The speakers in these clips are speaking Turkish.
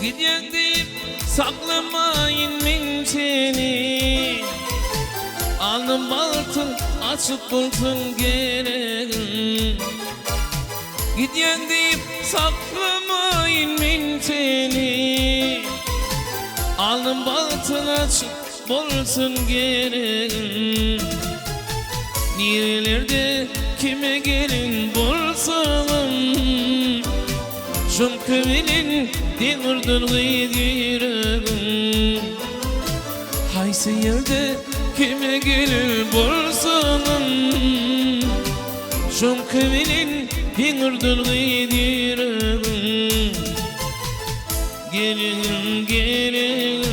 Gidecek deyip saklamayın ben seni. Alnım baltın açık bulsun gelen. Gidecek deyip saklamayın ben seni. Alnım baltın açık bulsun gelen. Nerelerde kime gelin bulsam, şunku bilin denirdir gıydirim. Haysi yerde kime gelin bulsam, şunku bilin denirdir gıydirim. Gelin gelin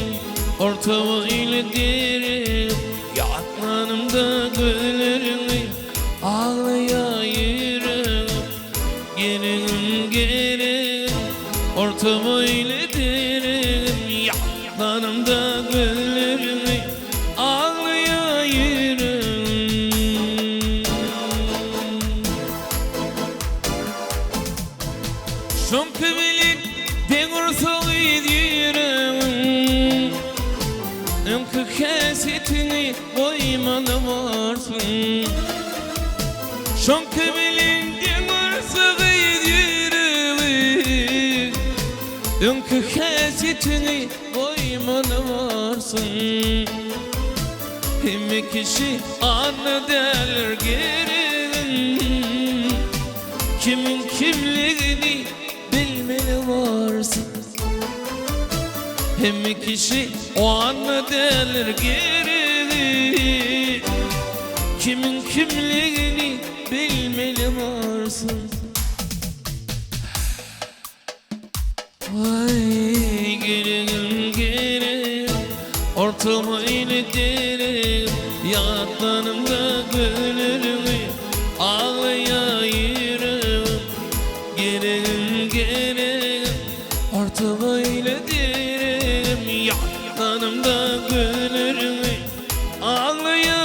ortama ile derim, yaklanımda gözlerini ağlayayım. Gelin gelin ortama ile derim, yaklanımda gözlerini ağlayayım. Şunku bilin ben ortağı ediyorum. Önkü kesetini koymalı varsın. Şunku bilin ben ortağı ediyorum. Önkü kesetini koymalı varsın. Hem kişi anı derler gelin. Kimin kimliğini bilmeli varsın. Hem kişi o anı derler geri. Kimin kimliğini bilmeli varsın. Vay gelin gelin ortama ile derim, yaklanımda gülürüm ağlayayım. Gelin gelin ortama ile derim, yaklanımda gülürüm ağlayayım.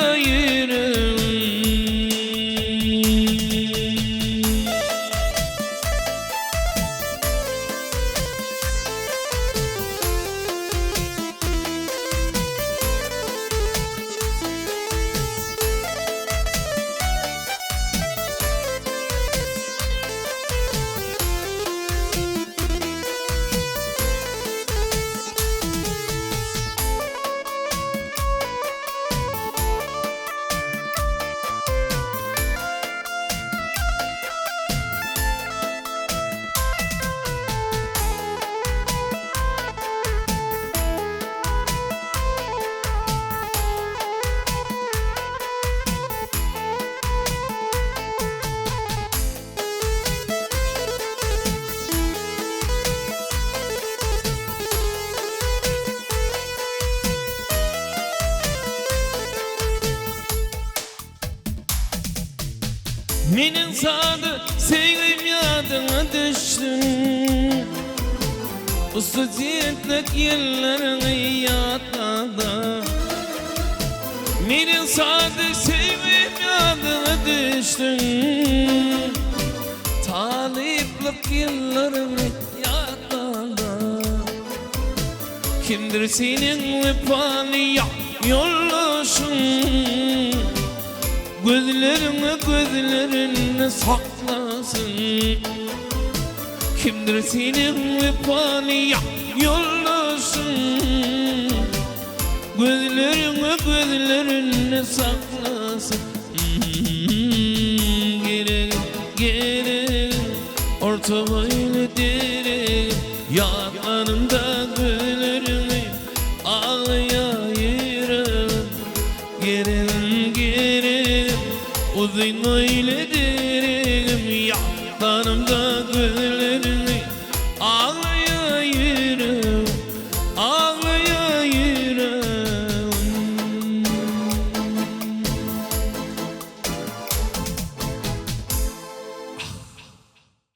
Menin sadı sevgim yadına düştün. Usuziyetlik yıllarını yatmadı. Menin sadı sevgim yadına düştün. Taliplik yıllarını yatmadı. Kimdir senin vefani yollaşın. Gözlerini saklasın. Kimdir senin vefani yollasın. Gözlerini saklasın. Gelin gelin ortama ile derim, yaklanımda gözlerini ağlayayım. Gelin gelin uzun öyle